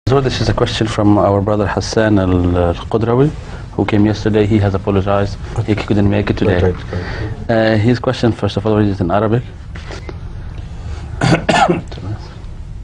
So this is a question from our brother Hassan al-Qudrawi, who came yesterday. He has apologized. He couldn't make it today. Right. His question, first of all, is in Arabic.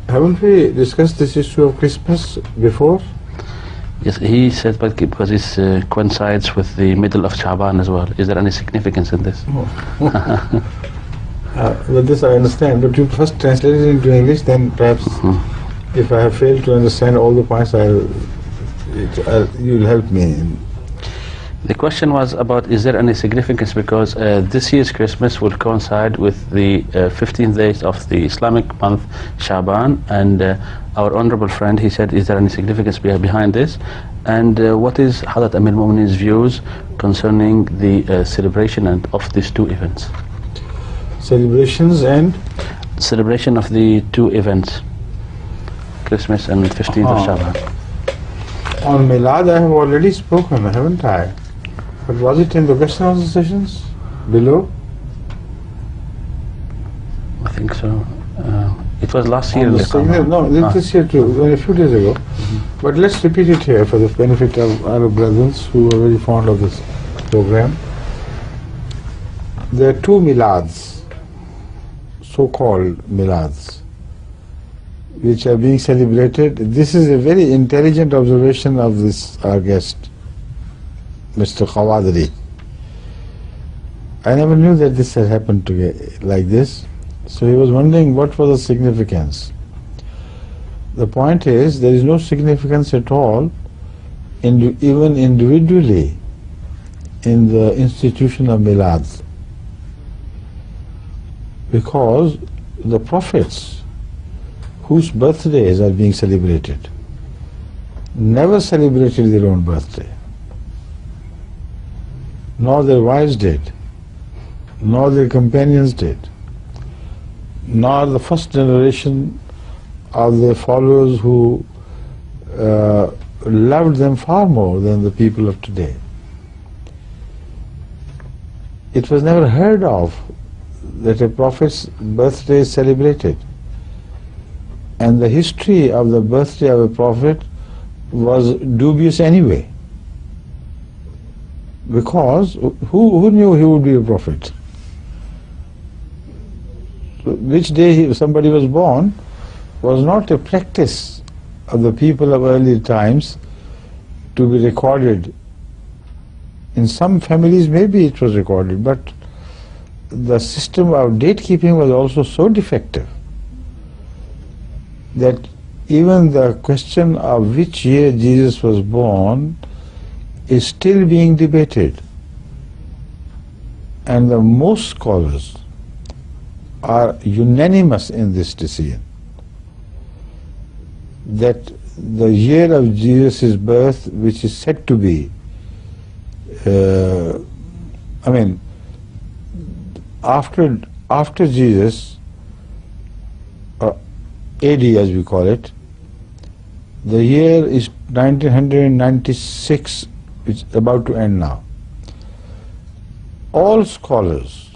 Haven't we discussed this issue of Christmas before? Yes, he said, but because it coincides with the middle of Sha'ban as well. Is there any significance in this? But this I understand, but you first translate it into English, then perhaps if I have failed to understand all the points, you'll help me. The question was about, is there any significance, because this year's Christmas will coincide with the 15th days of the Islamic month Sha'ban, and our honorable friend, he said, is there any significance behind this, and what is Hazrat Amir Mu'mineen's views concerning the celebration of these two events? Celebrations and? Celebration of the two events, Christmas and 15th of Sha'ban. On Milad I have already spoken, haven't I? But was it in the question answer sessions below? I think so. It was last year. No, this year too, a few days ago. But let's repeat it here for the benefit of our brothers who are very fond of this program. There are two Milads, so-called Milads, which are being celebrated. This is a very intelligent observation of this, our guest, Mr. Qawadri. I never knew that this had happened like this. So he was wondering what was the significance. The point is, there is no significance at all, even individually, in the institution of Milads, because the prophets whose birthdays are being celebrated never celebrated their own birthday, nor their wives did, nor their companions did, nor the first generation of their followers who loved them far more than the people of today. It was never heard of that a prophet's birthday is celebrated. And the history of the birthday of a prophet was dubious anyway, because who knew he would be a prophet? So which day somebody was born was not a practice of the people of early times to be recorded. In some families maybe it was recorded, but the system of date keeping was also so defective that even the question of which year Jesus was born is still being debated. And the most scholars are unanimous in this decision that the year of Jesus' birth, which is said to be, after Jesus, AD as we call it, the year is 1996, which is about to end now. All scholars,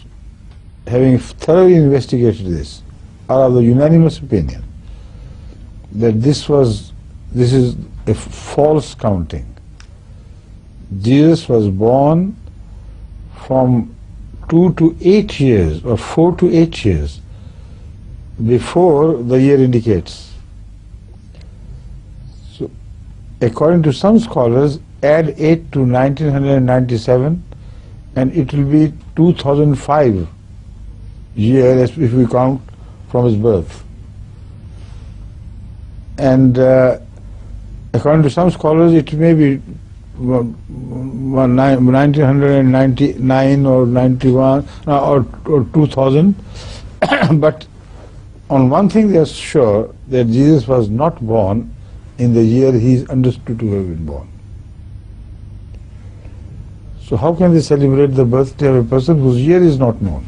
having thoroughly investigated this, are of the unanimous opinion that this is a false counting. Jesus was born from 2 to 8 years or 4 to 8 years before the year indicates. So, according to some scholars, add 8 to 1997 and it will be 2005 year if we count from his birth. And according to some scholars, it may be 1999 or 91 or 2000, but on one thing they are sure, that Jesus was not born in the year he is understood to have been born. So how can they celebrate the birthday of a person whose year is not known?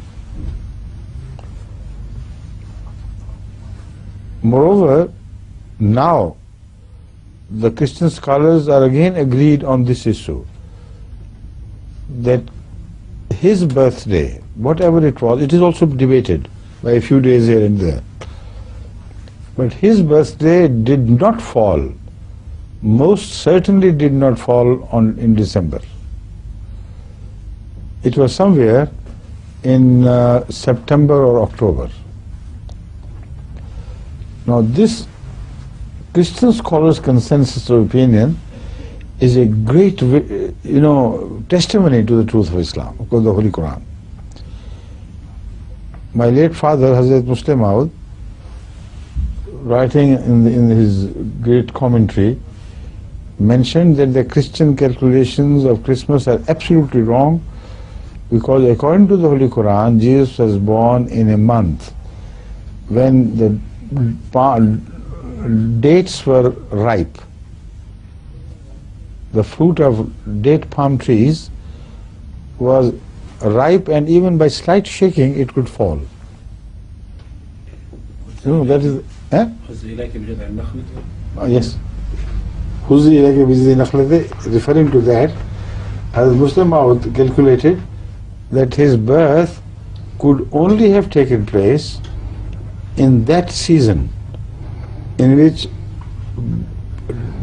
Moreover, now the Christian scholars are again agreed on this issue, that his birthday, whatever it was, it is also debated by a few days here and there, but his birthday did not fall most certainly did not fall in December. It was somewhere in September or October. Now this Christian scholars' consensus of opinion is a great, testimony to the truth of Islam, of course, the Holy Quran. My late father, Hazrat Muslim, writing in his great commentary, mentioned that the Christian calculations of Christmas are absolutely wrong, because according to the Holy Quran, Jesus was born in a month when the dates were ripe. The fruit of date palm trees was ripe, and even by slight shaking it could fall. That is, yes. Referring to that, as Muslim calculated that his birth could only have taken place in that season in which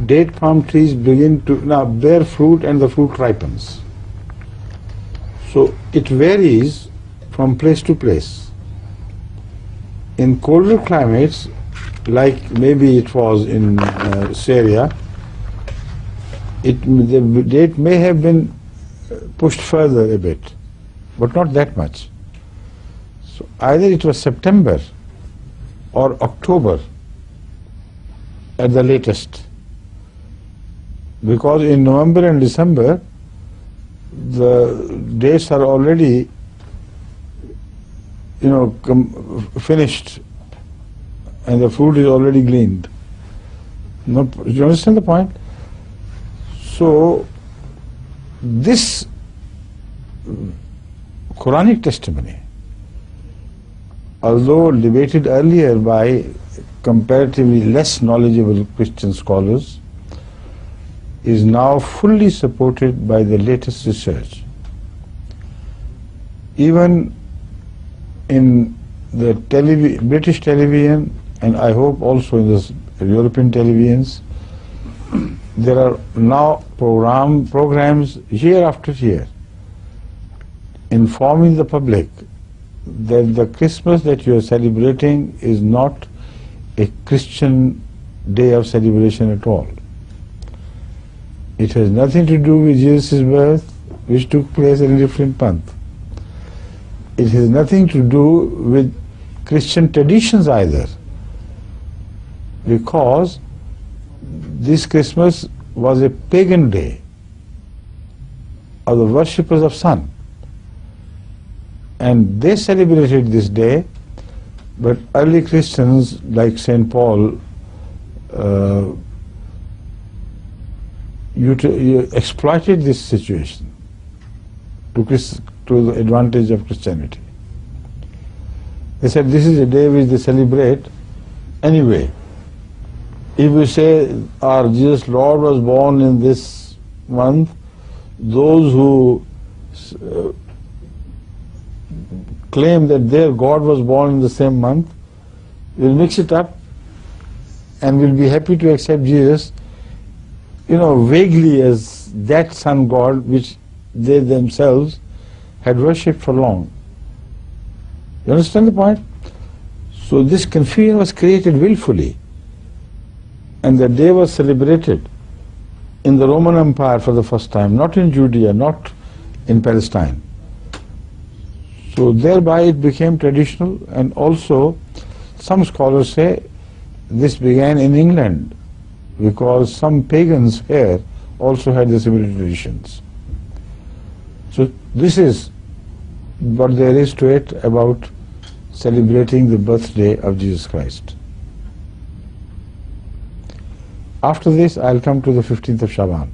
date palm trees begin to now bear fruit and the fruit ripens. So it varies from place to place. In colder climates, like maybe it was in Syria, the date may have been pushed further a bit, but not that much. So either it was September or October at the latest, because in November and December the dates are already finished and the fruit is already gleaned. No, you understand the point? So this Quranic testimony, although debated earlier by comparatively less knowledgeable Christian scholars, is now fully supported by the latest research. Even in the British television, and I hope also in the European televisions, there are now programs year after year informing the public that the Christmas that you are celebrating is not a Christian day of celebration at all. It has nothing to do with Jesus' birth, which took place in a different month. It has nothing to do with Christian traditions either, because this Christmas was a pagan day of the worshippers of sun, and they celebrated this day, but early Christians like St. Paul exploited this situation to the advantage of Christianity. They said this is a day which they celebrate anyway. If we say our Jesus Lord was born in this month, those who claim that their God was born in the same month will mix it up and will be happy to accept Jesus, vaguely as that sun god which they themselves had worshipped for long. You understand the point? So this confusion was created willfully, and the day was celebrated in the Roman Empire for the first time, not in Judea, not in Palestine. So thereby it became traditional, and also some scholars say this began in England because some pagans here also had the similar traditions. So this is what there is to it about celebrating the birthday of Jesus Christ. After this, I'll come to the 15th of Shaban.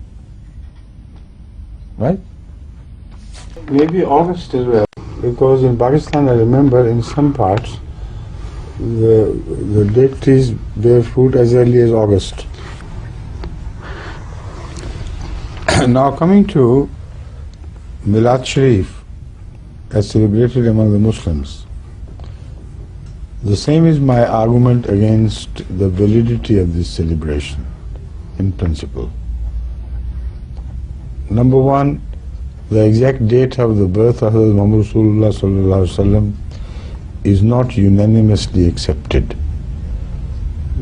Right? Maybe August as well, because in Pakistan, I remember in some parts, the date trees bear fruit as early as August. Now coming to Milad Sharif, as celebrated among the Muslims, the same is my argument against the validity of this celebration. in principle. Number one, the exact date of the birth of Hazrat Muhammad Rasulullah sallallahu alaihi wasallam is not unanimously accepted,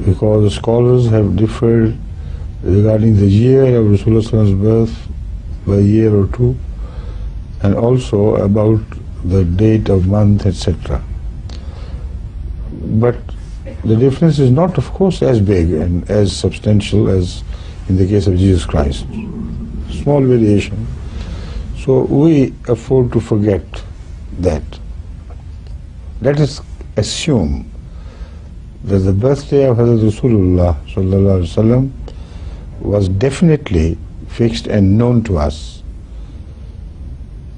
because the scholars have differed regarding the year of Rasulullah sallallahu alaihi wasallam's birth by a year or two, and also about the date of month, etc. But the difference is not, of course, as big and as substantial as in the case of Jesus Christ. Small variation. So we afford to forget that. Let us assume that the birthday of Hazrat Rasulullah sallallahu alaihi wasallam was definitely fixed and known to us,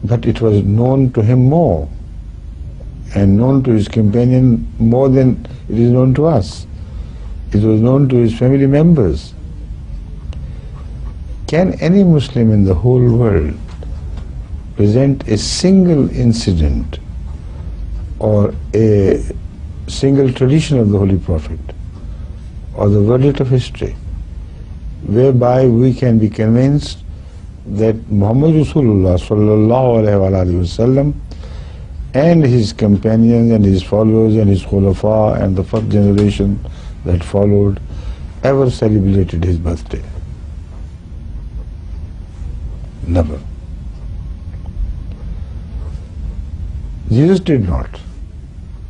but it was known to him more, and known to his companion more than it is known to us. It was known to his family members. Can any Muslim in the whole world present a single incident or a single tradition of the Holy Prophet or the verdict of history whereby we can be convinced that Muhammad Rasulullah sallallahu alaihi wasallam and his companions and his followers and his khulafa and the first generation that followed ever celebrated his birthday? Never. Jesus did not.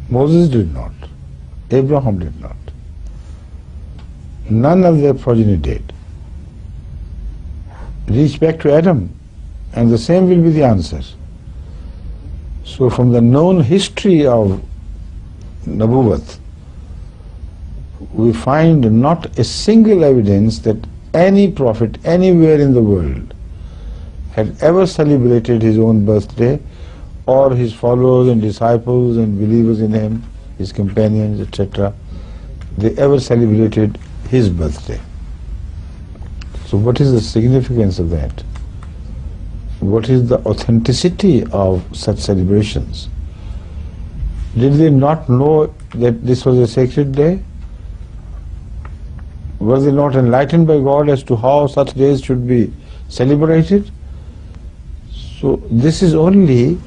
Moses did not. Abraham did not. None of their progeny did. Reach back to Adam, and the same will be the answer. So from the known history of Nabuwat, we find not a single evidence that any prophet anywhere in the world had ever celebrated his own birthday, or his followers and disciples and believers in him, his companions, etc., they ever celebrated his birthday. So what is the significance of that? What is the authenticity of such celebrations? Did they not know that this was a sacred day? Were they not enlightened by God as to how such days should be celebrated? So this is only,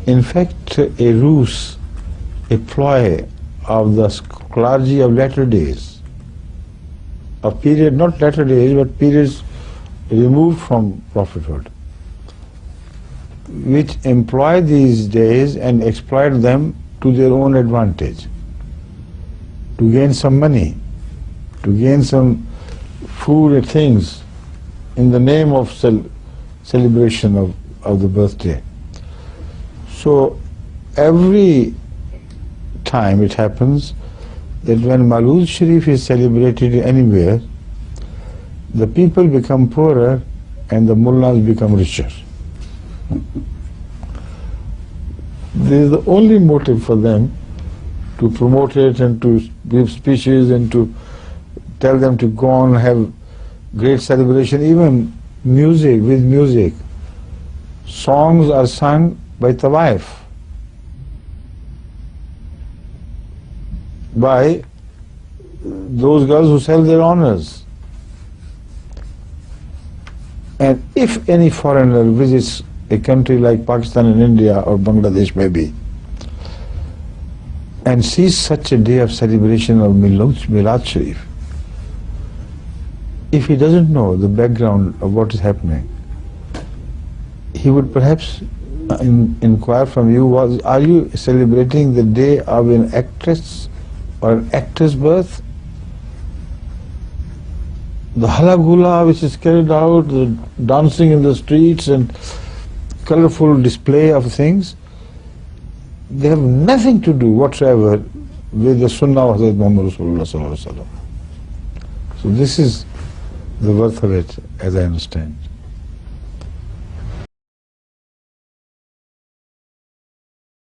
in fact, a ruse, a ploy of the clergy of latter days, a period, not latter days, but periods removed from prophethood, which employ these days and exploit them to their own advantage, to gain some money, to gain some food and things in the name of celebration of the birthday. So every time it happens that when Mawlud Sharif is celebrated anywhere, the people become poorer and the mullahs become richer. This is the only motive for them to promote it and to give speeches and to tell them to go on and have great celebration. Even music, with music, songs are sung by tawaif, by those girls who sell their honors. And if any foreigner visits a country like Pakistan and India or Bangladesh maybe, and sees such a day of celebration of Milad Sharif, if he doesn't know the background of what is happening, he would perhaps inquire from you, are you celebrating the day of an actress or an actor's birth? The halagula which is carried out, the dancing in the streets and colorful display of things, they have nothing to do whatsoever with the Sunnah of Hazrat Muhammad Rasulullah sallallahu alaihi wasallam. So this is the worth of it, as I understand.